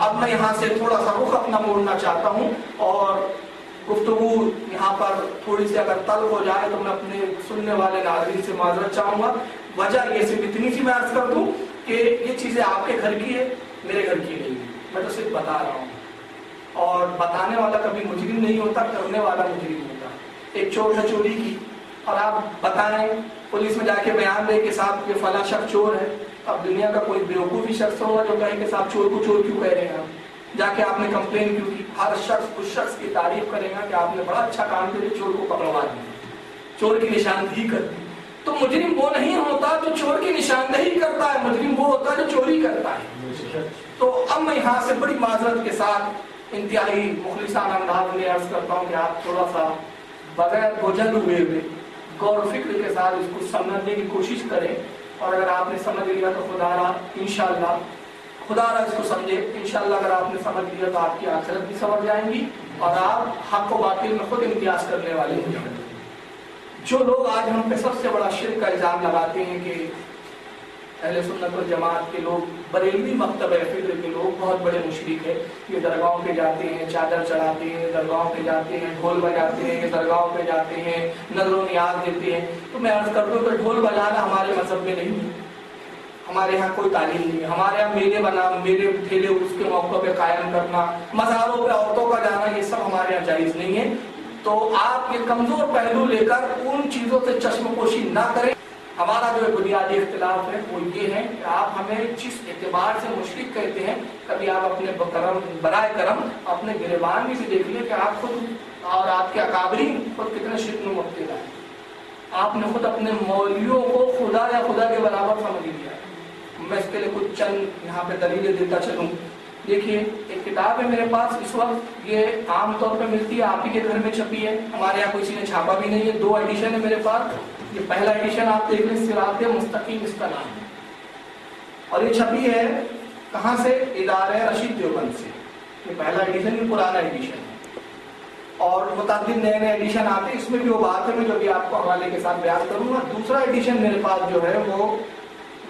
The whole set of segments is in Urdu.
اب میں یہاں سے تھوڑا سا رخ اپنا موڑنا چاہتا ہوں اور گفتگو یہاں پر تھوڑی سی اگر تلخ ہو جائے تو میں اپنے سننے والے ناظرین سے معذرت چاہوں گا. وجہ یہ صرف اتنی سی میں عرض کر دوں کہ یہ چیزیں آپ کے گھر کی ہے, میرے گھر کی نہیں ہے, میں تو صرف بتا رہا ہوں. اور بتانے والا کبھی مجرم نہیں ہوتا, کرنے والا مجرم ہوتا. ایک چور نے چوری کی اور آپ بتائیں, پولیس میں جا کے بیان دے کہ صاحب یہ فلاں شخص چور ہے, اب دنیا کا کوئی بیوقوفی شخص ہوگا جو کہے کہ صاحب چور کو چور کیوں کہہ رہے ہیں, جا کے آپ نے کمپلین کیوں کی. ہر شخص اس شخص کی تعریف کرے گا کہ آپ نے بڑا اچھا کام کیا, چور کو پکڑوا دیا, چور کی نشاندہی کر دی. تو مجرم وہ نہیں ہوتا جو چور کی نشاندہی کرتا ہے, مجرم وہ ہوتا ہے جو چوری کرتا ہے. تو اب میں یہاں سے بڑی معذرت کے ساتھ انتہائی مخلصانہ انداز میں عرض کرتا ہوں کہ آپ تھوڑا سا بغیر بوجھل ہوئے غور و فکر کے ساتھ اس کو سمجھنے کی کوشش کریں. اور اگر آپ نے سمجھ لیا تو خدا را اس کو سمجھے. انشاءاللہ اگر آپ نے سمجھ لیا تو آپ کی آخرت بھی سمجھ جائیں گی اور آپ حق و باطل میں خود امتیاز کرنے والے ہو جائیں گے. جو لوگ آج ہم پہ سب سے بڑا شرک کا الزام لگاتے ہیں کہ اہل سنت والجماعت کے لوگ, بریلوی مکتب فکر کے لوگ بہت بڑے مشرک ہیں, یہ درگاہوں پہ جاتے ہیں, چادر چڑھاتے ہیں, درگاہوں پہ جاتے ہیں, ڈھول بجاتے ہیں, یہ درگاہوں پہ جاتے ہیں, نظر و نیاز دیتے ہیں. تو میں عرض کر دوں کہ ڈھول بجانا ہمارے مذہب میں نہیں ہے, ہمارے یہاں کوئی تعلیم نہیں ہے. ہمارے یہاں میلے ٹھیلے اس کے موقع پہ قائم کرنا, مزاروں پہ عورتوں کا جانا, یہ سب ہمارے یہاں جائز نہیں ہے. تو آپ یہ کمزور پہلو لے کر ان چیزوں سے چشم پوشی نہ کریں. ہمارا جو بنیادی اختلاف ہے وہ یہ ہے کہ آپ ہمیں جس اعتبار سے مشرک کہتے ہیں, کبھی آپ اپنے برائے کرم اپنے گریبان میں سے دیکھ لیں کہ آپ خود اور آپ کے اکابرین خود کتنے شرک میں مبتلا ہیں. آپ نے خود اپنے مولویوں کو خدا یا خدا کے برابر سمجھ لیا ہے. میں اس کے لیے کچھ چند یہاں پہ دلیلیں دیتا چلوں. دیکھیے, ایک کتاب ہے میرے پاس اس وقت, یہ عام طور پہ ملتی ہے, آپ ہی کے گھر میں چھپی ہے, ہمارے یہاں کسی نے چھاپا بھی نہیں ہے. 2 ایڈیشن ہے میرے پاس. یہ پہلا ایڈیشن آپ دیکھ لیں, صراط مستقیم اس کا نام ہے, اور یہ چھپی ہے کہاں سے, ادارہ رشید دیوبند سے. یہ پہلا ایڈیشن, یہ پرانا ایڈیشن ہے, اور متعدد نئے ایڈیشن آتے ہیں. اس میں بھی وہ بات ہے میں جو ابھی آپ کو حوالے کے ساتھ بیان کروں گا. دوسرا ایڈیشن میرے پاس جو ہے وہ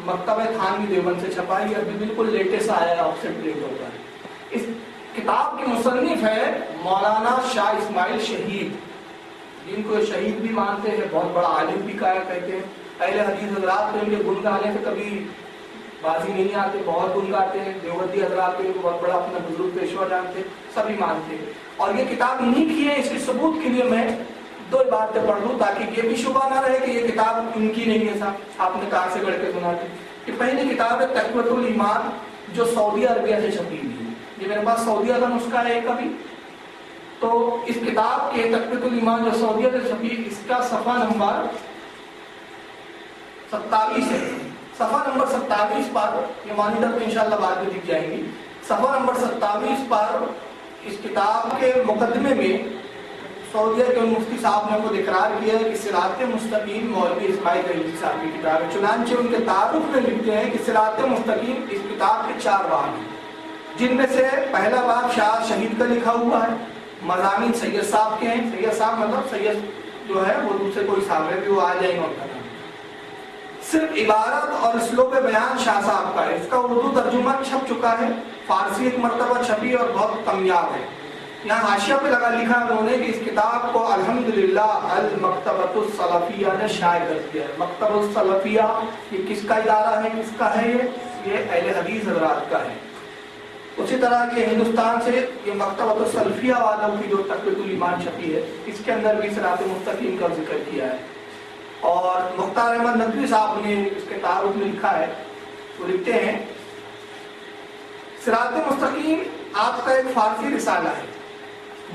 مکتبہ تھانوی دیوبند سے چھپا ہے, ابھی بالکل لیٹسٹ آیا ہے, آف سے پرنٹ ہوتا ہے. اس کتاب کے مصنف ہے مولانا شاہ اسماعیل شہید, جن کو شہید بھی مانتے ہیں, بہت بڑا عالم بھی کہا کہتے ہیں. اہل حدیث حضرات تو ان کے گن گانے سے کبھی بازی نہیں آتے, بہت گن گاتے ہیں. دیوبندی حضرات ان کو بہت بڑا اپنا بزرگ پیشوا جانتے, سبھی مانتے ہیں. اور یہ کتاب انہیں کی ہے. اس کے ثبوت کے لیے میں 2 باتیں پڑھ لوں تاکہ یہ بھی شبہ نہ رہے کہ یہ کتاب ان کی نہیں ہے. صاحب آپ نے کہاں سے گڑھ کے سنا دی. کہ پہلی کتاب ہے تقویۃ الایمان, جو سعودی عربیہ سے چھپی ہوئی ہے. یہ میرے پاس سعودیہ کا نسخہ ہے کبھی. تو اس کتاب کے تقویۃ الایمان جو سعودیہ سے چھپی, اس کا صفحہ نمبر 27 ہے. صفحہ نمبر 27 پر, یہ مانیٹر پہ انشاءاللہ بعد میں دکھ جائیں گی, صفحہ نمبر 27 پر اس کتاب کے مقدمے میں سعودیہ کے مفتی صاحب نے خود اقرار کیا ہے کہ صراط مستقیم مولوی اسماعیل علی صاحب کی کتاب ہے. چنانچہ ان کے تعارف میں لکھتے ہیں کہ صراط مستقیم اس کتاب کے 4 باب ہیں, جن میں سے پہلا باب شاہ شہید کا لکھا ہوا ہے. مضامین سید صاحب کے ہیں. سید صاحب مطلب سید جو ہے وہ دوسرے کوئی صاحب ہے, بھی وہ آ جائیں گے ان کا نام. صرف عبارت اور اسلوب بیان شاہ صاحب کا ہے. اس کا اردو ترجمہ چھپ چکا ہے, فارسی ایک مرتبہ چھپی اور بہت کامیاب ہے. یہاں حاشیہ پہ لکھا انہوں نے کہ اس کتاب کو الحمدللہ المکتبۃ السلفیہ نے شائع کر دیا ہے. مکتبۃ السلفیہ یہ کس کا ادارہ ہے, کس کا ہے, یہ اہل حدیث حضرات کا ہے. اسی طرح کہ ہندوستان سے یہ مکتبۃ السلفیہ والوں کی جو تقویۃ الایمان چھپی ہے, اس کے اندر بھی صراط مستقیم کا ذکر کیا ہے. اور مختار احمد ندوی صاحب نے اس کے تعارف میں لکھا ہے, وہ لکھتے ہیں صراط مستقیم آپ کا ایک فارسی رسالہ ہے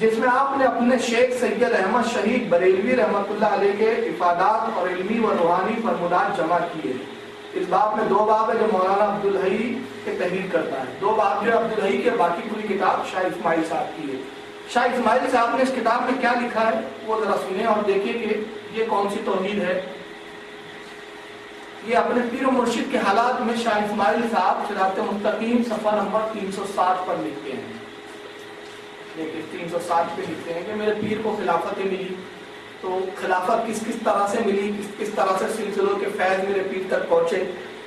جس میں آپ نے اپنے شیخ سید احمد شہید بریلوی رحمۃ اللہ علیہ کے افادات اور علمی و روحانی فرمودات جمع کیے. اس باب میں 2 باب ہے جو مولانا عبدالحی کے تحریر کرتا ہے. 2 باب جو عبدالحی کے, باقی پوری کتاب شاہ اسماعیل صاحب کی ہے. شاہ اسماعیل صاحب نے اس کتاب میں کیا لکھا ہے وہ ذرا سنیں اور دیکھیں کہ یہ کون سی توحید ہے. یہ اپنے پیر و مرشد کے حالات میں شاہ اسماعیل صاحب صراط مستقیم صفحہ نمبر 360 پر لکھتے ہیں. دیکھیں 360 پہ لکھتے ہیں کہ میرے پیر کو خلافت ملی, تو خلافت کس طرح سے ملی, کس طرح سے سلسلوں کے فیض میرے پیر تک پہنچے.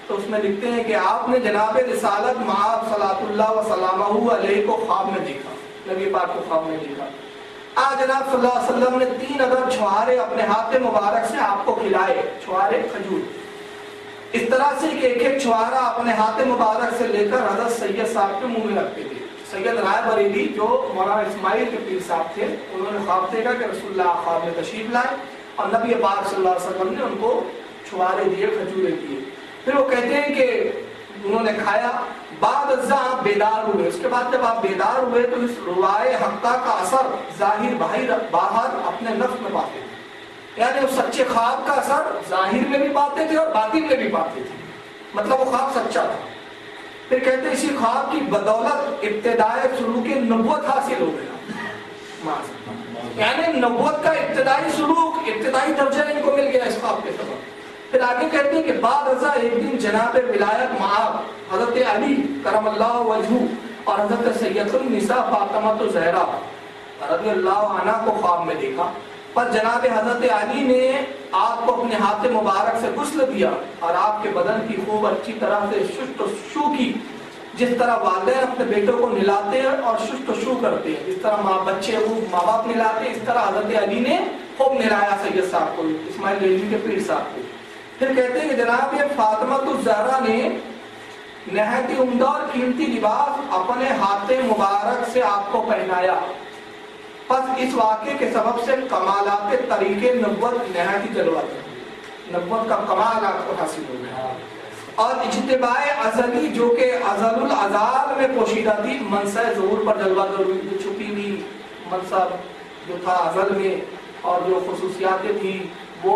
تو اس میں لکھتے ہیں کہ آپ نے جناب رسالت مآب صلاۃ اللہ و سلامہ علیہ کو خواب میں دیکھا، نبی پاک کو خواب میں دیکھا۔ آج جناب صلی اللہ علیہ وسلم نے 3 عدد چھوارے اپنے ہاتھ مبارک سے آپ کو کھلائے، چھوارے کھجور، اس طرح سے کہ ایک ایک چھوارا اپنے ہاتھ مبارک سے لے کر حضرت سید صاحب کے منہ میں رکھتے تھے۔ سید رائے بریلی جو مولانا اسماعیل کے پیر صاحب تھے، انہوں نے خواب دیکھا کہ رسول اللہ خواب میں تشریف لائے اور نبی پاک صلی اللہ علیہ وسلم نے ان کو چھوارے دیے، کھجورے دیے۔ پھر وہ کہتے ہیں کہ انہوں نے کھایا، بعد ازاں آپ بیدار ہوئے۔ اس کے بعد جب آپ بیدار ہوئے تو اس روائے حقہ کا اثر ظاہر باہر اپنے نفس میں پاتے تھے، یعنی اس سچے خواب کا اثر ظاہر میں بھی پاتے تھے اور باطن میں بھی پاتے تھے، مطلب وہ خواب سچا تھا۔ پھر کہتے ہیں اسی خواب کی بدولت ابتدائی سلوک نبوت حاصل ہو گیا، یعنی نبوت کا ابتدائی سلوک، ابتدائی درجہ ان کو مل گیا اس خواب کے سبب۔ پھر آگے کہتے ہیں کہ بعد ازاں ایک دن جناب ولایت مآب حضرت علی کرم اللہ وجہہ اور حضرت سید النساء فاطمہ الزہرا رضی اللہ عنہ کو خواب میں دیکھا، پر جناب حضرت علی نے آپ کو اپنے ہاتھ مبارک سے غسل دیا اور آپ کے بدن کی خوب اچھی طرح سے شست و شو کی، جس طرح والدین اپنے بیٹوں کو نہلاتے ہیں اور شست و شو کرتے ہیں، جس طرح بچے وہ ماں باپ نہلاتے ہیں، اس طرح حضرت علی نے خوب نہلایا سید صاحب کو، اسماعیل ریلوی کے پیر صاحب کو۔ پھر کہتے ہیں کہ جناب فاطمہ الزہرا نے نہایت ہی عمدہ اور قیمتی لباس اپنے ہاتھ مبارک سے آپ کو پہنایا، پس اس واقعے کے سبب سے کمالات طریقے نبوت نہایت ہی جلواتے ہیں، نبوت کا کمال آپ کو حاصل ہو گیا۔ اور اجتباع ازلی جو کہ ازل الازال میں پوشیدہ تھی، منصب ظہور پر جلوہ ضروری، جو چھپی ہوئی منصب جو تھا ازل میں اور جو خصوصیاتیں تھی وہ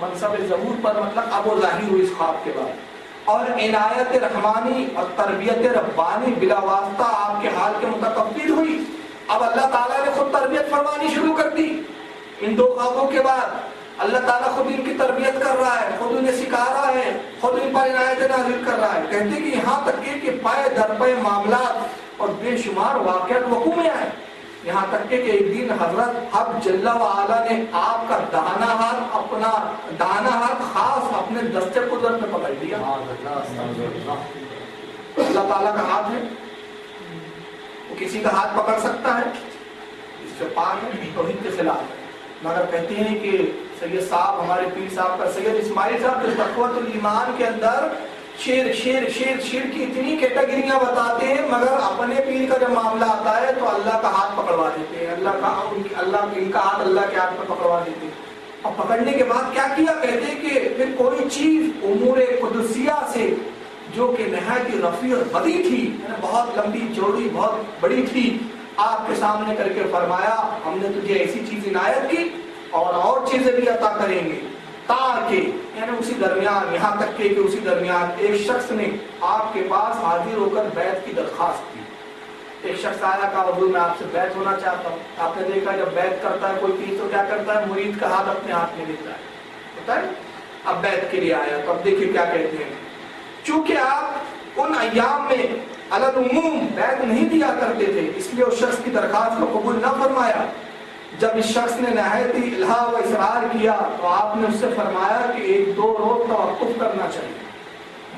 منصب ظہور پر، مطلب اب وہ ظاہر ہوئی اس خواب کے بعد۔ اور عنایت رحمانی اور تربیت ربانی بلا واسطہ آپ کے حال کے متکفل ہوئی، اب اللہ تعالیٰ نے خود تربیت فرمانی شروع کر دی ان 2 خوابوں کے بعد۔ اللہ تعالیٰ خود ان کی تربیت کر رہا ہے، خود انہیں سکھا رہا ہے، خود ان پر عنایت نازل کر رہا ہے۔ کہتے کہ یہاں تک کہ پائے در پائے معاملات اور بے شمار واقعات وقوع میں آئے، یہاں تک کہ ایک دن حضرت حق جل وعلا نے آپ کا داہنا ہاتھ، اپنا داہنا ہاتھ خاص اپنے دستے قدرت میں پکڑ لیا۔ اللہ تعالیٰ کا ہاتھ ہے، وہ کسی کا ہاتھ پکڑ سکتا ہے، اس سے پاک ہے، توحید کے خلاف ہے۔ مگر کہتے ہیں کہ سید صاحب ہمارے پیر صاحب کا سید اسماعیل صاحب جو تقویت الایمان کے اندر شیر شیر شیر شیر کی اتنی کیٹیگریاں بتاتے ہیں، مگر اپنے پیر کا جب معاملہ آتا ہے تو اللہ کا ہاتھ پکڑوا دیتے ہیں، ان کا ہاتھ اللہ کے ہاتھ میں پکڑوا دیتے ہیں۔ اور پکڑنے کے بعد کیا کیا؟ کہتے ہیں کہ پھر کوئی چیز امور قدسیہ سے جو کہ نہایت ہی رفیع اور بڑی تھی، بہت لمبی چوڑی بہت بڑی تھی، آپ کے سامنے کر کے فرمایا ہم نے تجھے ایسی چیز عنایت کی اور چیزیں بھی عطا کریں گے، تاکہ یعنی اسی درمیان، یہاں تک کہ اسی درمیان ایک شخص نے آپ کے پاس حاضر ہو کر بیعت کی درخواست کی۔ ایک شخص آیا کہا حضور میں آپ سے بیعت ہونا چاہتا ہوں۔ آپ نے دیکھا جب بیعت کرتا ہے کوئی پیر تو کیا کرتا ہے؟ مرید کا ہاتھ اپنے ہاتھ میں لیتا ہے، ہوتا ہے۔ اب بیعت کے لیے آیا تو اب دیکھیے کیا کہتے ہیں، چونکہ آپ ان ایام میں علی العموم بیعت نہیں دیا کرتے تھے، اس لیے اس شخص کی درخواست کو قبول نہ فرمایا۔ جب اس شخص نے نہایت ہی الہا و اصرار کیا تو آپ نے اس سے فرمایا کہ 1-2 روز توقف کرنا چاہیے،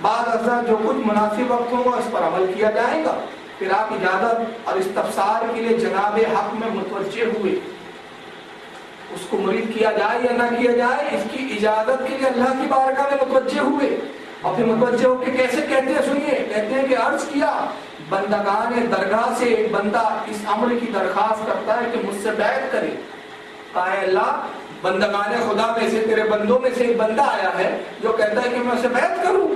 بعد ازاں جو کچھ مناسب وقت ہوگا اس پر عمل کیا جائے گا۔ پھر آپ اجازت اور استفسار کے لیے جناب حق میں متوجہ ہوئے، اس کو مرید کیا جائے یا نہ کیا جائے اس کی اجازت کے لیے اللہ کی بارگاہ میں متوجہ ہوئے۔ اور پھر متوجہ ہو کے کیسے کہتے ہیں سنیے، کہتے ہیں کہ عرض کیا بندگان درگاہ سے ایک بندہ اس امر کی درخواست کرتا ہے کہ مجھ سے بیعت کرے، کہا ہے اللہ بندگان خدا میں سے تیرے بندوں میں سے ایک بندہ آیا ہے جو کہتا ہے کہ میں اسے بیعت کروں،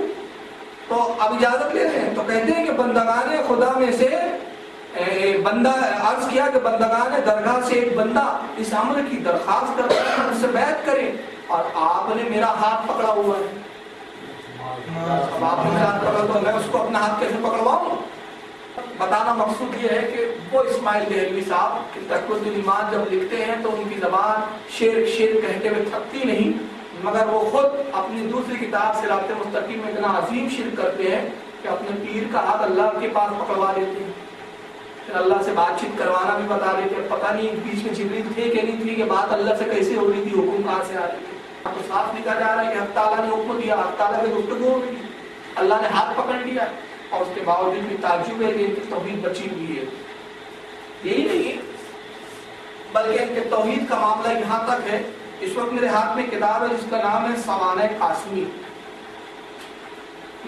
تو اب اجازت لے رہے ہیں۔ تو کہتے ہیں کہ بندگان خدا میں سے بندہ عرض کیا کہ بندگان درگاہ سے ایک بندہ اس امر کی درخواست کرتا ہے کہ مجھ سے بیعت کرے، اور آپ نے میرا ہاتھ پکڑا ہوا ہے، اب آپ نے میرا ہاتھ پکڑا تو میں اس کو اپنا ہاتھ کیسے پکڑواؤں؟ بتانا مقصود یہ ہے کہ وہ اسماعیل دہلوی صاحب تقویت الایمان جب لکھتے ہیں تو ان کی زبان شیر شیر کہتے ہوئے تھکتی نہیں، مگر وہ خود اپنی دوسری کتاب صراط مستقیم میں اتنا عظیم شرک کرتے ہیں کہ اپنے پیر کا ہاتھ اللہ کے پاس پکڑوا لیتے ہیں، پھر اللہ سے بات چیت کروانا بھی بتا دیتے ہیں، پتہ نہیں بیچ میں جبریل تھے کہ نہیں تھی کہ بات اللہ سے کیسے ہو رہی تھی، حکم کہاں سے آ رہی تھی۔ تو صاف لکھا جا رہا ہے کہ حق تعالیٰ نے حکم دیا، حق تعالیٰ کی گفتگو ہو رہی ہے۔ اللہ نے ہاتھ پکڑ لیا اور اس کے باوجود بھی تعجب ہے کہ ان کی توحید بچی ہوئی ہے. یہی نہیں بلکہ ان کے توحید کا معاملہ یہاں تک ہے. اس وقت میرے ہاتھ میں کتاب ہے جس کا نام ہے سوانح قاسمی.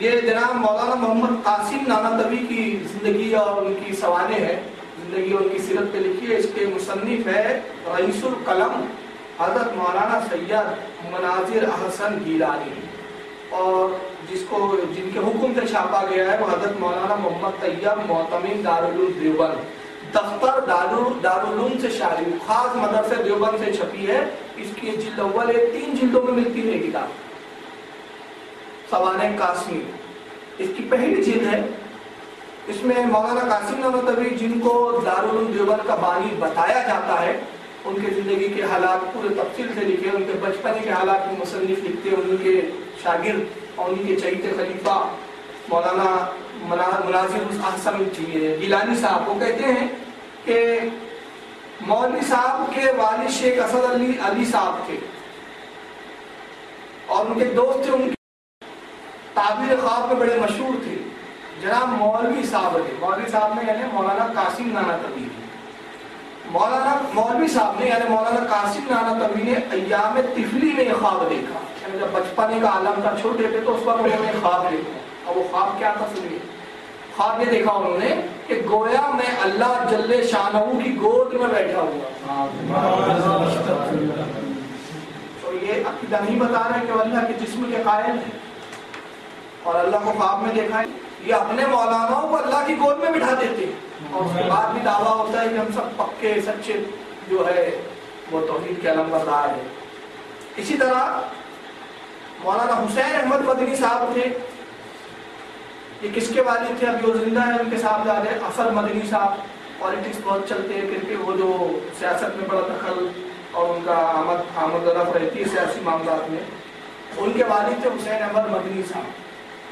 یہ جناب مولانا محمد قاسم نانوتوی کی زندگی اور ان کی سوانح ہے, زندگی اور ان کی سیرت پہ لکھی ہے. اس کے مصنف ہے رئیس القلم حضرت مولانا سید مناظر احسن گیلانی, اور جن کے حکم سے چھاپا گیا ہے وہ حضرت مولانا محمد طیب معتمد دارالعلوم دیوبند, دفتر دارالعلوم سے شاری, خاص مدرسہ دیوبند سے چھپی ہے. اس کی جلد اول ہے, 3 جلدوں میں ملتی ہے کتاب سوانح قاسمی. اس کی پہلی جلد ہے. اس میں مولانا قاسم نانوتوی جن کو دارالعلوم دیوبند کا بانی بتایا جاتا ہے, ان کے زندگی کے حالات پورے تفصیل سے لکھے, ان کے بچپن کے حالات کی مصنف لکھتے ہیں, ان کے شاگرد اور ان کے چہیتے خلیفہ مولانا مناظر احسن گیلانی صاحب وہ کہتے ہیں کہ مولوی صاحب کے والد شیخ اسد علی صاحب تھے اور ان کے دوست تھے, ان کے تعبیر خواب میں بڑے مشہور تھے. جناب مولوی صاحب تھے, مولوی صاحب میں یعنی مولانا قاسم نانوتوی, مولوی صاحب نے یعنی مولانا قاسم نانوتوی نے ایام طفلی میں یہ خواب دیکھا. یعنی جب بچپنے کا عالم تھا, چھوٹے تھے, تو اس وقت انہوں نے خواب دیکھا. اور وہ خواب کیا تھا سنیے. خواب یہ دیکھا انہوں نے کہ گویا میں اللہ جل شانہ کی گود میں بیٹھا ہوا. تو یہ عقیدہ نہیں بتا رہے کہ وہ اللہ کے جسم کے قائل ہیں اور اللہ کو خواب میں دیکھا ہے. یہ اپنے مولاناؤں کو اللہ کی گود میں بٹھا دیتے ہیں اور اس کے بعد بھی دعویٰ ہوتا ہے کہ ہم سب پکے سچے جو ہے وہ توحید کے علمبردار ہیں. اسی طرح مولانا حسین احمد مدنی صاحب تھے. یہ کس کے والد تھے؟ اب جو زندہ ہے ان کے صاحبزادے اثر مدنی صاحب. پالیٹکس بہت چلتے ہیں کیونکہ وہ جو سیاست میں بڑا دخل اور ان کا آمد و رفت رہتی ہے سیاسی معاملات میں. ان کے والد تھے حسین احمد مدنی صاحب.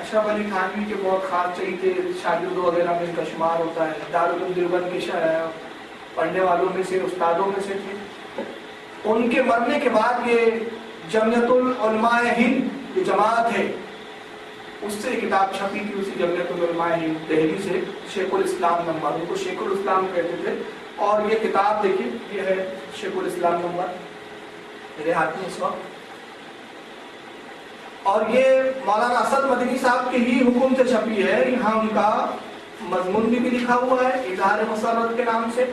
اشرف علی تھانوی کے بہت خاص چہیتے شاگرد وغیرہ میں ان کا شمار ہوتا ہے. دارالعلوم دیوبند کے پڑھنے والوں میں سے, استادوں میں سے تھے. ان کے مرنے کے بعد یہ جمعیت العلماء ہند جو جماعت ہے اس سے کتاب چھپی تھی, اسی جمعیت العلماء ہند دہلی سے, شیخ الاسلام نمبر, ان کو شیخ الاسلام کہتے تھے. اور یہ کتاب دیکھیے, یہ ہے شیخ الاسلام نمبر میرے ہاتھ میں اس وقت. اور یہ مولانا اسد مدنی صاحب کے ہی حکم سے چھپی ہے. یہاں ان کا مضمون بھی لکھا ہوا ہے اظہار مسرت کے نام سے,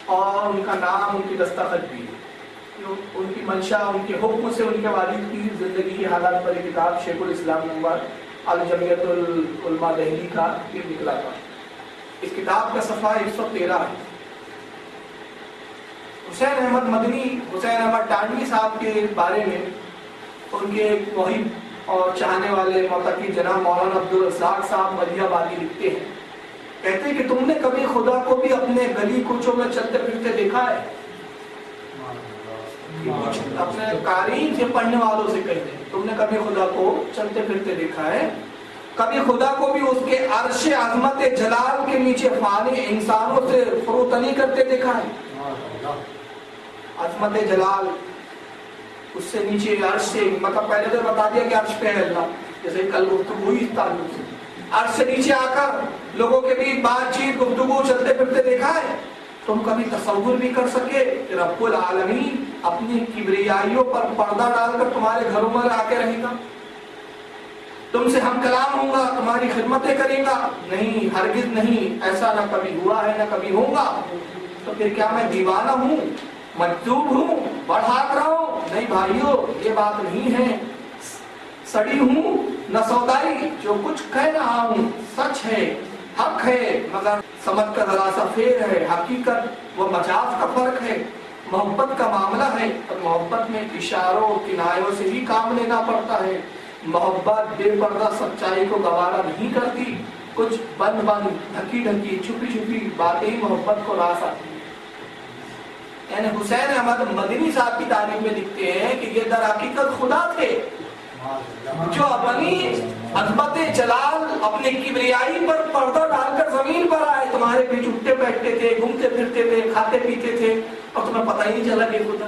اور ان کا نام, ان کی دستخط بھی. ان کی منشا, ان کے حکم سے ان کے والد کی زندگی کی حالات پر یہ کتاب شیخ الاسلام نمبر الجمعیت العلماء دہلی کا یہ نکلا تھا. اس کتاب کا صفحہ 113 ہے. حسین احمد مدنی, حسین احمد ٹانڈی صاحب کے بارے میں ان کے ایک محب اور چاہنے والے معتقد جناب مولانا عبدالرزاق صاحب مدیہ آبادی لکھتے ہیں, کہتے ہیں کہ تم نے کبھی خدا کو بھی اپنے گلی کوچوں میں چلتے پھرتے دیکھا ہے؟ اپنے قارئین سے, پڑھنے والوں سے کہتے ہیں تم نے کبھی خدا کو چلتے پھرتے دیکھا ہے؟ کبھی خدا کو بھی اس کے عرش عظمت جلال کے نیچے فانی انسانوں سے فروتنی کرتے دیکھا ہے؟ عظمت جلال اس سے نیچے عرش سے, مطلب پہلے تو بتا دیا کہ عرش پہ ہے اللہ, جیسے کل گفتگو ہوئی اس تعلق سے. عرش سے نیچے آ کر لوگوں کے بیچ بات چیت گفتگو چلتے پھرتے دیکھا ہے؟ تم کبھی تصور بھی کر سکے کہ رب العالمین اپنی کبریائیوں پر پردہ ڈال کر تمہارے گھروں میں آ کے رہے گا, تم سے ہم کلام ہوں گا, تمہاری خدمتیں کرے گا؟ نہیں, ہرگز نہیں. ایسا نہ کبھی ہوا ہے نہ کبھی ہوگا. تو پھر کیا میں دیوانہ ہوں, مجذوب ہوں, بڑھاک رہا ہوں؟ نہیں بھائیو, یہ بات نہیں ہے. سڑی ہوں نہ سودائی, جو کچھ کہہ رہا ہوں سچ ہے, حق ہے, مگر سمجھ کا ذرا سا پھیر ہے. حقیقت و مجاز کا فرق ہے. محبت کا معاملہ ہے اور محبت میں اشاروں کنایوں سے ہی کام لینا پڑتا ہے. محبت بے پردہ سچائی کو گوارا نہیں کرتی. کچھ بند بند, ڈھکی ڈھکی, چھپی چھپی باتیں ہی محبت کو راس آتی ہیں. یعنی حسین احمد مدنی صاحب کی تعریف میں لکھتے ہیں کہ یہ در حقیقت خدا تھے جو اپنی عظمت جلال, اپنی کبریائی پر پردہ ڈال کر زمین پر آئے. تمہارے بیچ اٹھتے بیٹھتے تھے, گھومتے پھرتے تھے, کھاتے پیتے تھے, اور تمہیں پتہ ہی نہیں چلا کہ خدا.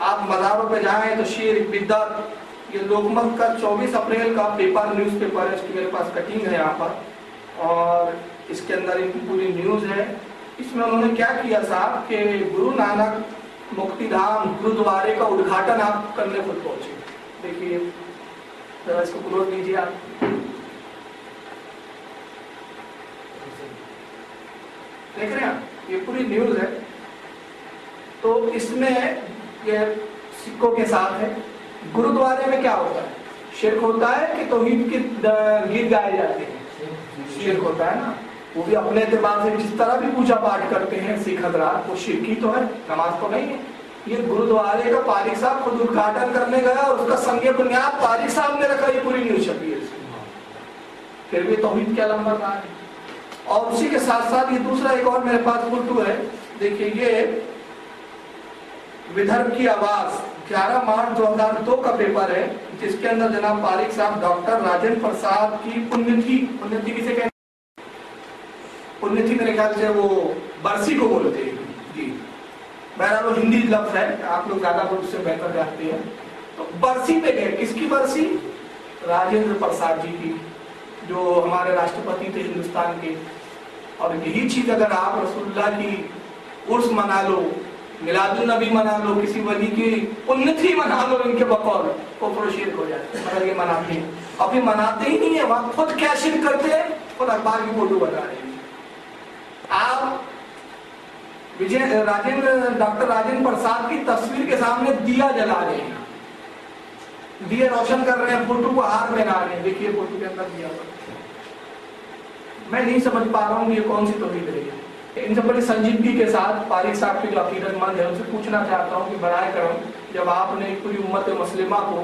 آپ مزاروں پہ جائیں تو شرک بدعت. یہ لوکمت کا 24 اپریل کا پیپر نیوز پیپر ہے, اس کی میرے پاس کٹنگ ہے یہاں پر, اور اس کے اندر ان کی پوری نیوز ہے. اس میں انہوں نے کیا کیا صاحب کہ گرو نانک مکتی دھام گرودوارے کا ادگھاٹن آپ کرنے خود پہنچے. دیکھیے ذرا اس کو کلوز دیجیے آپ, دیکھ رہے ہیں آپ, یہ پوری نیوز ہے. تو اس میں یہ سکوں کے ساتھ ہے. گرودوارے میں کیا ہوتا ہے؟ شرک ہوتا ہے کہ توحید کے گیت گائے جاتے ہیں؟ شرک ہوتا ہے نا. وہ بھی اپنے اعتبار سے جس طرح بھی پوجا پاٹ کرتے ہیں سکھ حضرات, وہ شرکی تو ہے, نماز تو نہیں ہے. یہ گرودوارے کا پارک صاحب خود ادگھاٹن کرنے گیا اور اس کا سنگ بنیاد پارک صاحب نے رکھا. یہ پوری نیوز چھپی ہے, پھر بھی توحید کیا لمبا رہا ہے. اور اسی کے ساتھ ساتھ یہ دوسرا ایک اور میرے پاس فوٹو ہے, دیکھیے یہ ودربھ کی آواز 11 مارچ 2002 کا پیپر ہے, جس کے اندر جناب پارک صاحب ڈاکٹر راجندر پرساد کی پنیتھی کسے کہتے ہیں؟ پنیتھی میرے خیال سے وہ برسی کو بولتے ہیں جی, بہرحال وہ ہندی لفظ ہے, آپ لوگ زیادہ اس سے بہتر جانتے ہیں. تو برسی پہ گئے, کس کی برسی؟ راجندر پرساد جی کی, جو ہمارے راشٹرپتی تھے ہندوستان کے. اور یہی چیز اگر آپ رسول اللہ کی عرس منا لو, میلاد النبی منا لو, کسی ولی کی پنیتھی منا لو ان کے بقول, کفر و شرک ہو جاتے ہیں. مگر یہ مناتے ہیں, ابھی مناتے ہی نہیں ہے, وہاں خود کیا شرک کرتے ہیں, خود اخبار کی فوٹو بتا رہے ہیں. آپ ڈاکٹر راجندر پرساد کی تصویر کے سامنے دیا جلا رہے ہیں, دیے روشن کر رہے ہیں, فوٹو کو ہاتھ میں لا رہے ہیں. دیکھیے فوٹو کے اندر دیا. میں نہیں سمجھ پا رہا ہوں کہ یہ کون سی توحید رہی ہے. ان سے بڑی سنجیدگی کے ساتھ پارک صاحب کے جو عقیدت مند ہے ان سے پوچھنا چاہتا ہوں کہ برائے کرم, جب آپ نے پوری امت مسلمہ کو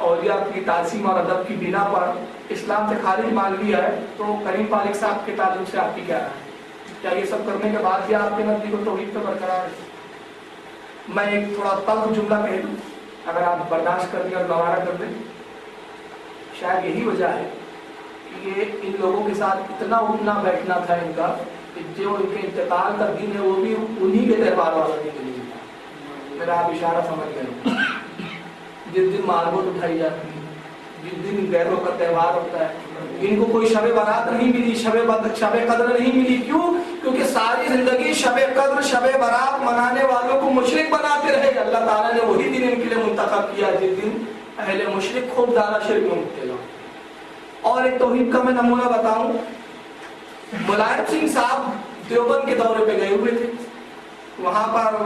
اولیاء کی تعظیم اور ادب کی بنا پر اسلام سے خارج مان لیا ہے, تو کریم پارک صاحب کے تعلق سے آپ کی کیا رائے ہے؟ کیا یہ سب کرنے کے بعد بھی آپ کے نزدیک توحید پہ برقرار ہے؟ میں ایک تھوڑا تلخ جملہ کہہ دوں, اگر آپ برداشت کر دیں اور گوارا کر دیں. شاید یہی وجہ ہے کہ یہ ان لوگوں کے ساتھ اتنا اٹھنا بیٹھنا تھا ان کا, کہ جو ان کے انتقال کا دن ہے وہ بھی انہی کے تہوار والا دن نہیں تھا. میرا آپ اشارہ سمجھ گئے. جس دن ماربوٹ اٹھائی جاتی ہے, جس دن غیروں کا تہوار ہوتا ہے, ان کو کوئی شب برات نہیں ملی, شب قدر نہیں ملی. کیوں؟ کیونکہ ساری زندگی شب قدر شب برات منانے والوں کو مشرک بناتے رہے. اللہ تعالیٰ نے وہی دن ان کے لیے منتخب کیا جس دن اہل مشرک خوب زیادہ شرک میں مبتلا. اور ایک توحید کا میں نمونہ بتاؤں, ملائم سنگھ صاحب دیوبند کے دورے پہ گئے ہوئے تھے. وہاں پر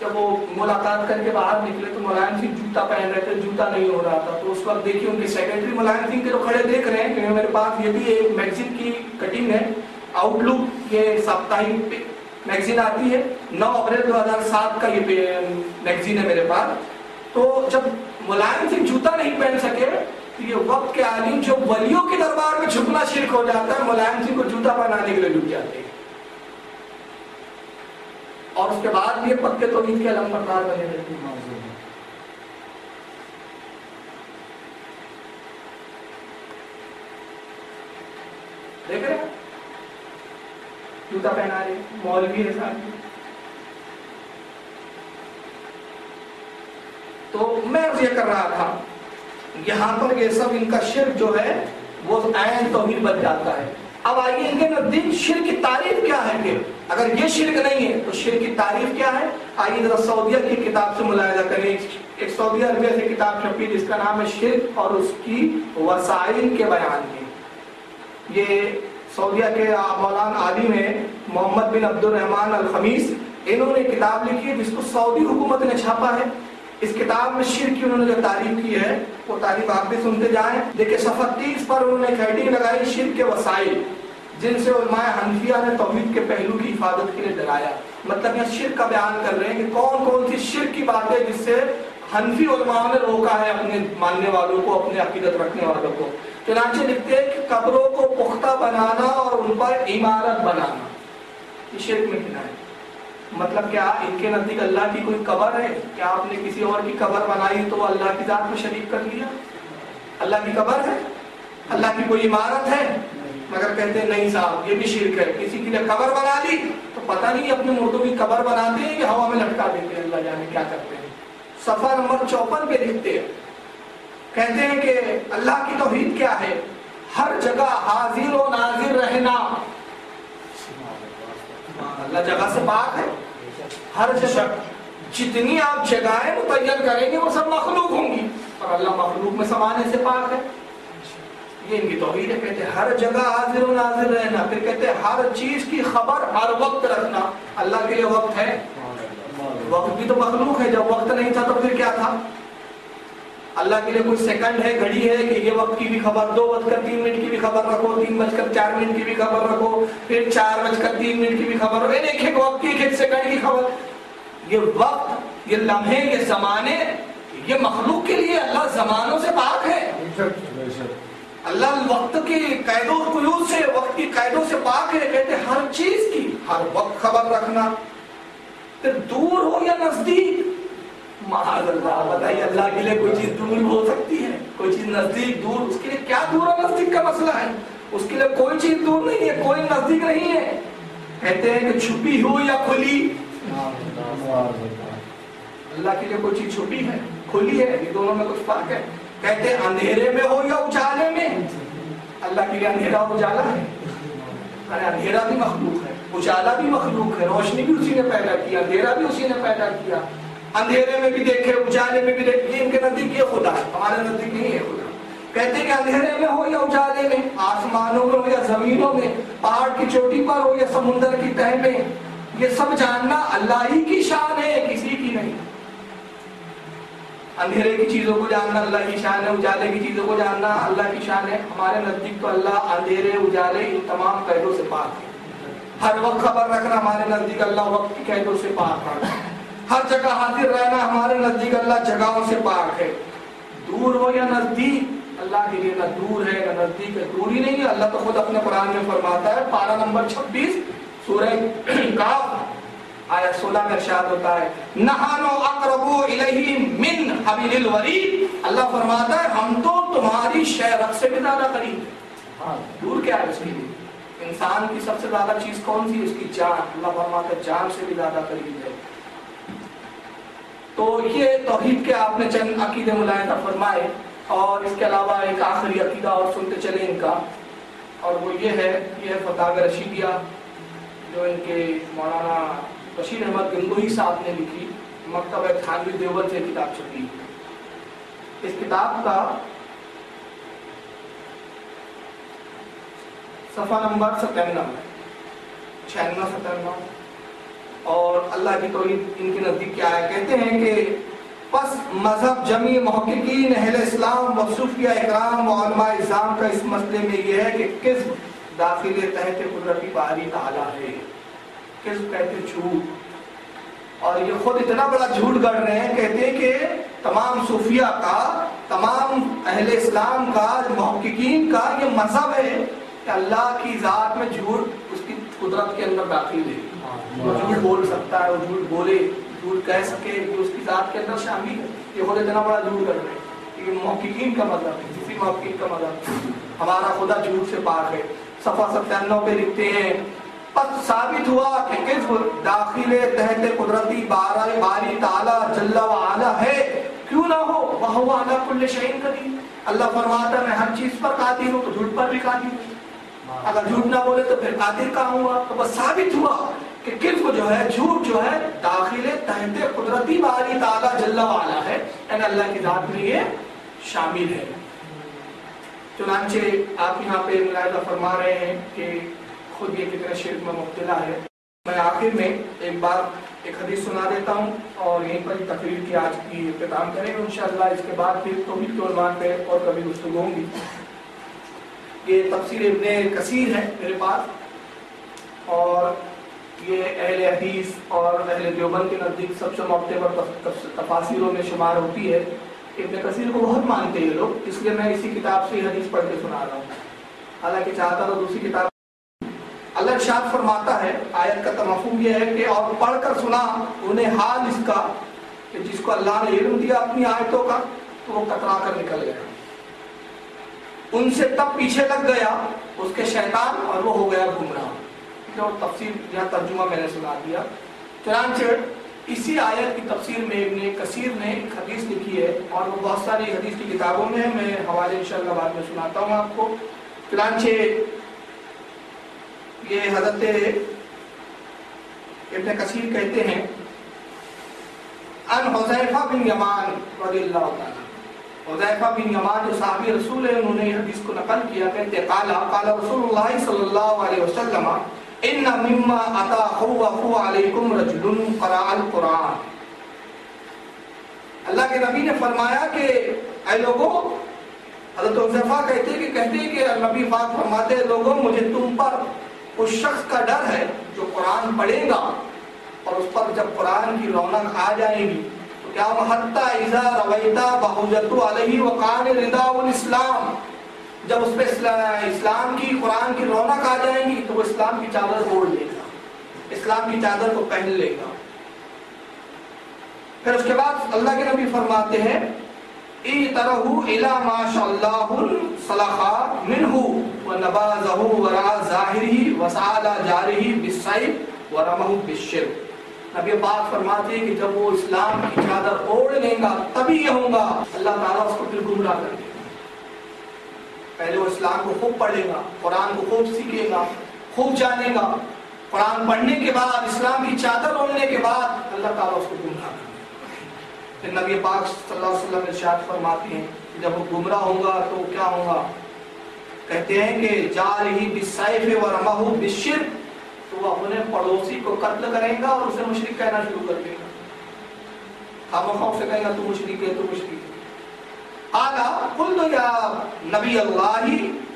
جب وہ ملاقات کر کے باہر نکلے تو ملائم سنگھ جوتا پہن رہے تھے, جوتا نہیں ہو رہا تھا. تو اس وقت دیکھیے ان کے سیکرٹری ملائم سنگھ کے جو کھڑے دیکھ رہے ہیں, کیونکہ میرے پاس یہ بھی ایک میگزین کی کٹنگ ہے, آؤٹ لک, یہ ساپتاہک میگزین آتی ہے, 9 اپریل 2007 کا یہ میگزین ہے میرے پاس. تو جب ملائم سنگھ جوتا نہیں پہن سکے, یہ وقت کے عالم جو ولیوں کے دربار میں جھکنا شرک ہو جاتا ہے, ملائم سنگھ کو جوتا پہنانے کے لیے جھک جاتے ہیں. اور اس کے بعد یہ پکے توحید کے علم بردار بنے رہتے ہیں. دیکھ رہے ہیں جوتا پہنا رہے, مولوی ہے ساتھ. تو میں یہ کر رہا تھا, یہاں پر یہ سب ان کا شرک جو ہے وہ عین توحید بن جاتا ہے. اب آئیے ان کے نزدیک شرک کی تعریف کیا ہے, کہ اگر یہ شرک نہیں ہے تو شرک کی تعریف کیا ہے. آئیے ذرا سعودیہ کی کتاب سے ملاحظہ کریں. ایک سعودی عربیہ سے کتاب چھپی جس کا نام ہے شرک اور اس کی وسائل کے بیان میں. یہ سعودیہ کے مولانا عالم ہیں محمد بن عبد الرحمن الخمیس, انہوں نے کتاب لکھی ہے جس کو سعودی حکومت نے چھاپا ہے. اس کتاب میں شرک کی انہوں نے جو تعریف کی ہے وہ تعریف آپ بھی سنتے جائیں. دیکھیں صفحہ 30 پر انہوں نے ایک ہیڈنگ لگائی, شرک کے وسائل, جن سے علماء حنفیہ نے توحید کے پہلو کی حفاظت کے لیے ڈرایا. مطلب یہ شرک کا بیان کر رہے ہیں کہ کون کون سی شرک کی باتیں جس سے حنفی علماء نے روکا ہے اپنے ماننے والوں کو, اپنے عقیدت رکھنے والوں کو. چنانچہ لکھتے ہیں کہ قبروں کو پختہ بنانا اور ان پر عمارت بنانا یہ شرک میں گنا ہے. مطلب کیا ان کے نزدیک اللہ کی کوئی قبر ہے؟ کیا آپ نے کسی اور کی قبر بنائی تو اللہ کی ذات میں شریک کر لیا؟ اللہ کی قبر ہے, اللہ کی کوئی عمارت ہے, مگر کہتے ہیں نہیں صاحب یہ بھی شرک ہے. کسی کے لیے قبر بنا لی تو پتہ نہیں اپنے مردوں کی قبر بناتے ہیں کہ ہوا میں لٹکا دیتے ہیں, اللہ جانے کیا کرتے ہیں. صفحہ نمبر 54 پہ لکھتے ہیں، کہتے ہیں کہ اللہ کی توحید کیا ہے؟ ہر جگہ حاضر و ناظر رہنا. اللہ جگہ سے پاک ہے. ہر جگہ جتنی آپ جگہیں متعین کریں گے وہ سب مخلوق ہوں گی، اور اللہ مخلوق میں سمانے سے پاک ہے. یہ ان کی توحید ہے. کہتے ہیں ہر جگہ حاضر و ناظر رہنا. پھر کہتے ہیں ہر چیز کی خبر ہر وقت رکھنا. اللہ کے لیے وقت ہے؟ وقت بھی تو مخلوق ہے. جب وقت نہیں تھا تو پھر کیا تھا؟ اللہ کے لیے کوئی سیکنڈ ہے، گھڑی ہے کہ یہ وقت کی بھی خبر، 2:03 کی بھی خبر رکھو، 3:04 کی بھی خبر رکھو، پھر 4:03 کی بھی خبر رکھو. ایک ایک وقت کی، ایک ایک سیکنڈ کی خبر. یہ وقت، یہ لمحے، یہ زمانے، یہ مخلوق کے لیے. اللہ زمانوں سے پاک ہے. اللہ وقت کی قید و قیود سے، وقت کی قیدوں سے پاک ہے. کہتے ہیں ہر چیز کی ہر وقت خبر رکھنا. پھر دور ہو یا نزدیک، معاذ اللہ، بتائیے اللہ کے لیے کوئی چیز دور ہو سکتی ہے؟ کوئی چیز نزدیک دور، اس کے لیے کیا دور اور نزدیک کا مسئلہ ہے؟ اس کے لیے کوئی چیز دور نہیں ہے، کوئی نزدیک نہیں ہے. کہتے ہیں کہ چھپی ہو یا کھلی، اللہ کے لیے کوئی چیز چھپی ہے، کھلی ہے، یہ دونوں میں کچھ فرق ہے. کہتے ہیں اندھیرے میں ہو یا اجالے میں، اللہ کے لیے اندھیرا اور اجالا ہے. ارے اندھیرا بھی مخلوق ہے، اجالا بھی مخلوق ہے. روشنی بھی اسی نے پیدا کیا، اندھیرا بھی اسی نے پیدا کیا. اندھیرے میں بھی دیکھے، اجالے میں بھی دیکھے. ان کے نزدیک یہ خدا ہے، ہمارے نزدیک نہیں ہے خدا. کہتے ہیں کہ اندھیرے میں ہو یا اجالے میں، آسمانوں میں ہو یا زمینوں میں، پہاڑ کی چوٹی پر ہو یا سمندر کی تہہ میں، یہ سب جاننا اللہ ہی کی شان ہے، کسی کی نہیں. اندھیرے کی چیزوں کو جاننا اللہ کی شان ہے، اجالے کی چیزوں کو جاننا اللہ کی شان ہے. ہمارے نزدیک تو اللہ اندھیرے اجالے ان تمام قیدوں سے پاک ہے. ہر وقت خبر رکھنا ہمارے نزدیک اللہ وقت کی قیدوں سے پاک ہے. ہر جگہ حاضر رہنا ہمارے نزدیک اللہ جگہوں سے پاک ہے. دور ہو یا نزدیک، اللہ کے لیے نہ دور ہے نہ نزدیک ہے. دور ہی نہیں ہے. اللہ تو خود اپنے قرآن میں فرماتا ہے، پارہ نمبر 26 سورہ کاف آیت 16 میں ارشاد ہوتا ہے، نحن اقرب الیہ من حبل الورید. اللہ فرماتا ہے ہم تو تمہاری شہرت سے بھی زیادہ قریب ہیں. دور کیا ہے اس کے لیے؟ انسان کی سب سے زیادہ چیز کون سی؟ اس کی جان. اللہ فرماتا ہے جان سے بھی زیادہ قریب ہے. تو یہ توحید کے آپ نے چند عقیدے ملاحظہ فرمائے، اور اس کے علاوہ ایک آخری عقیدہ اور سنتے چلیں ان کا، اور وہ یہ ہے، یہ فتاوی رشیدیہ جو ان کے مولانا بشیر احمد گنگوہی صاحب نے لکھی. مکتبہ تھانوی دیوبند سے کتاب چھپی. اس کتاب کا صفحہ نمبر 97 96-97. اور اللہ کی توحید ان کے نزدیک کیا ہے؟ کہتے ہیں کہ پس مذہب جمی محققین اہل اسلام و صوفیہ اکرام و علماء اسلام کا اس مسئلے میں یہ ہے کہ کذب داخل تحت قدرتی باری تعالیٰ ہے. کذب کہتے جھوٹ، اور یہ خود اتنا بڑا جھوٹ گڑھ رہے ہیں. کہتے ہیں کہ تمام صوفیہ کا، تمام اہل اسلام کا، محققین کا یہ مذہب ہے کہ اللہ کی ذات میں جھوٹ اس کی قدرت کے اندر داخل ہے. وہ جھوٹ بول سکتا ہے، وہ جھوٹ بولے، جھوٹ کہہ سکے کہ اس کی ذات کے اندر شامل ہے. یہ خود اتنا بڑا جھوٹ کر رہے ہیں. یہ محققین کا مذہب ہے، کسی محقق کا مذہب. ہمارا خدا جھوٹ سے پاک ہے. صفحہ 97 پہ لکھتے ہیں، پس ثابت ہوا کہ کذب داخل تحت قدرتی باری تعالی جل و علا ہے. کیوں نہ ہو، وہو علی کل شیء قدیر. اللہ فرماتا ہے میں ہر چیز پر قادر ہوں، تو جھوٹ پر بھی قادر ہوں. اگر جھوٹ نہ بولے تو پھر قادر کہاں ہوا؟ تو بس ثابت ہوا کہ کذب جو ہے، جھوٹ جو ہے، داخل تحت قدرتی باری تعالی جل و علا ہے، یعنی اللہ کی ذات میں یہ شامل ہے. چنانچہ آپ یہاں پہ ملاحظہ فرما رہے ہیں کہ خود یہ کتنے شرک میں مبتلا ہے. میں آخر میں ایک بار ایک حدیث سنا دیتا ہوں اور یہیں پر تقریر کی آج کی اختتام کریں گے انشاءاللہ. اس کے بعد پھر توحید کے عنوان پہ اور کبھی گفتگو ہوں گی. یہ تفسیر ابن کثیر ہے میرے پاس، اور یہ اہل حدیث اور اہل دیوبند کے نزدیک سب سے معتبر تفاسیروں میں شمار ہوتی ہے. ابن کثیر کو بہت مانتے ہیں لوگ، اس لیے میں اسی کتاب سے حدیث پڑھ کے سنا رہا ہوں. حالانکہ چاہتا تو دوسری کتاب. اللہ ارشاد فرماتا ہے، آیت کا مفہوم یہ ہے کہ اور پڑھ کر سنا انہیں حال اس کا کہ جس کو اللہ نے علم دیا اپنی آیتوں کا تو وہ کترا کر نکل گیا، ان سے تب پیچھے لگ گیا اس کے شیطان اور وہ ہو گیا گمراہ. اور تفسیر یا ترجمہ میں نے سنا دیا. چنانچہ اسی آیت کی تفسیر میں ابن کثیر نے ایک حدیث لکھی ہے اور وہ بہت ساری حدیث کی کتابوں میں ہے، میں حوالے انشاءاللہ بعد میں سناتا ہوں آپ کو۔ چنانچہ یہ حضرت ابن کثیر کہتے ہیں ان حذیفہ بن یمان رضی اللہ تعالیٰ، حذیفہ بن یمان جو صحابی رسول ہے، انہوں نے یہ حدیث کو نقل کیا، کہتے قال رسول اللہ صلی اللہ علیہ وسلم ان مما اتا خوف علیکم رجل قرأ القرآن۔ اللہ کے نبی نے فرمایا کہ اے لوگوں، حضرت حذیفہ کہتے ہیں کہ نبی پاک فرماتے ہیں لوگوں مجھے تم پر اس شخص کا ڈر ہے جو قرآن پڑھے گا اور اس پر جب قرآن کی رونق آ جائے گی تو کیا حتی اذا رویتا بہجت علیہ وقان رضا الاسلام، جب اس پہ اسلام کی قرآن کی رونق آ جائے گی تو وہ اسلام کی چادر اوڑھ لے گا، اسلام کی چادر کو پہن لے گا۔ پھر اس کے بعد اللہ کے نبی فرماتے ہیں اِتَرَهُ إِلَى مَا شَاءَ اللَّهُ صَلَحَ مِنْهُ وَنَبَاذَهُ وَرَاءَ ظَاهِرِهِ وَسَعَلَى جَارِهِ بِالسَّيْفِ وَرَمَهُ بِالشِّرْكِ۔ نبی پاک فرماتے ہیں کہ جب وہ اسلام کی چادر اوڑھ لے گا تبھی یہ ہوگا اللہ تعالیٰ اس کو پھر گمراہ کر دے گا۔ پہلے وہ اسلام کو خوب پڑھے گا، قرآن کو خوب سیکھے گا، خوب جانے گا، قرآن پڑھنے کے بعد اسلام کی چادر اوڑھنے کے بعد اللہ تعالیٰ اس کو گمراہ کر دے گا۔ پھر نبی پاک صلی اللہ علیہ وسلم ارشاد فرماتے ہیں جب وہ گمراہ ہوگا تو کیا ہوگا؟ کہتے ہیں کہ جارہی بالسیف ورمہ بالشرک، تو وہ اپنے پڑوسی کو قتل کرے گا اور اسے مشرک کہنا شروع کر دے گا، خامخواہ سے کہے گا تو مشرک ہے، تو مشرک ہے۔ قال قلت یا نبی اللہ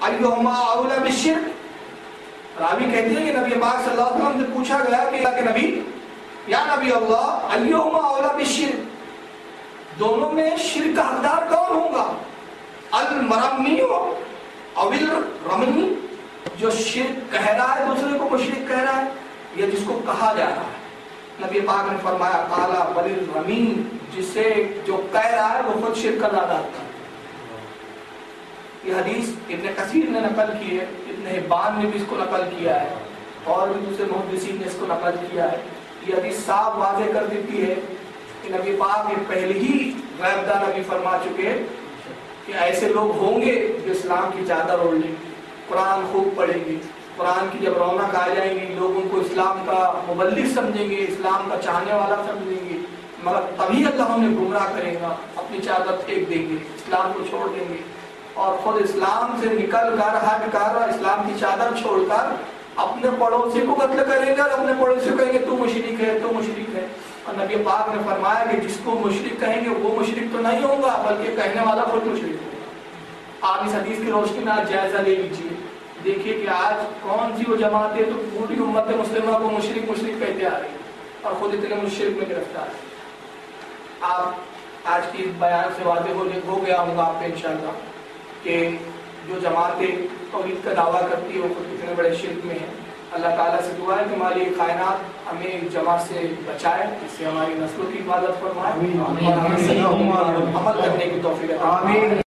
ایہما اولی بالشرک، راوی کہتے ہیں کہ نبی پاک صلی اللہ علیہ وسلم سے پوچھا گیا کہ اللہ کے نبی، یا نبی اللہ ایہما اولی بالشرک، دونوں میں شرک کا حقدار کون ہوگا؟ المرمی او الرمنی، جو شرک کہہ رہا ہے دوسرے کو مشرک کہہ رہا ہے، یا جس کو کہا جا رہا ہے؟ نبی پاک نے فرمایا قال بل الرمین، جسے جو کہہ رہا ہے وہ خود شرک کا دعویٰ کرتا ہے۔ یہ حدیث ابن کثیر نے نقل کی ہے، ابن حبان نے بھی اس کو نقل کیا ہے اور بھی دوسرے محدثین نے اس کو نقل کیا ہے۔ یہ حدیث صاف واضح کر دیتی ہے کہ نبی پاک نے پہلے ہی غیب داں نبی فرما چکے کہ ایسے لوگ ہوں گے جو اسلام کی چادر اوڑھ لیں گے، قرآن خوب پڑھیں گے، قرآن کی جب رونق آ جائیں گی لوگ ان کو اسلام کا مبلغ سمجھیں گے، اسلام کا چاہنے والا سمجھیں گے، مگر تبھی اللہ انہیں گمراہ کرے گا، اپنی چادر پھینک دیں گے، اسلام کو چھوڑ دیں گے اور خود اسلام سے نکل کر ہٹ کر اسلام کی چادر چھوڑ کر اپنے پڑوسی کو قتل کریں گے اور اپنے پڑوسی کو کہیں گے تو مشرک ہے، تو مشرک ہے۔ اور نبی پاک نے فرمایا کہ جس کو مشرک کہیں گے وہ مشرک تو نہیں ہوگا بلکہ کہنے والا خود مشرک ہوگا۔ آپ اس حدیث کی روشنی میں آج جائزہ لے لیجیے، دیکھیے کہ آج کون سی وہ جماعتیں تو پوری امت مسلمہ کو مشرک مشرک کہتے آ رہی ہیں اور خود اتنے مشرک میں گرفتار ہیں۔ آپ آج کی بیان سے واضح ہو گیا ہوگا آپ کو انشاءاللہ کہ جو جماعتیں توحید کا دعویٰ کرتی ہے وہ خود کتنے بڑے شرک میں ہیں۔ اللہ تعالیٰ سے دعا ہے کہ ہماری کائنات ہمیں اس جماعت سے بچائے، اس سے ہماری نسلوں کی حفاظت فرمائے اور ہمیں عمل کرنے کی توفیق عطا فرمائے۔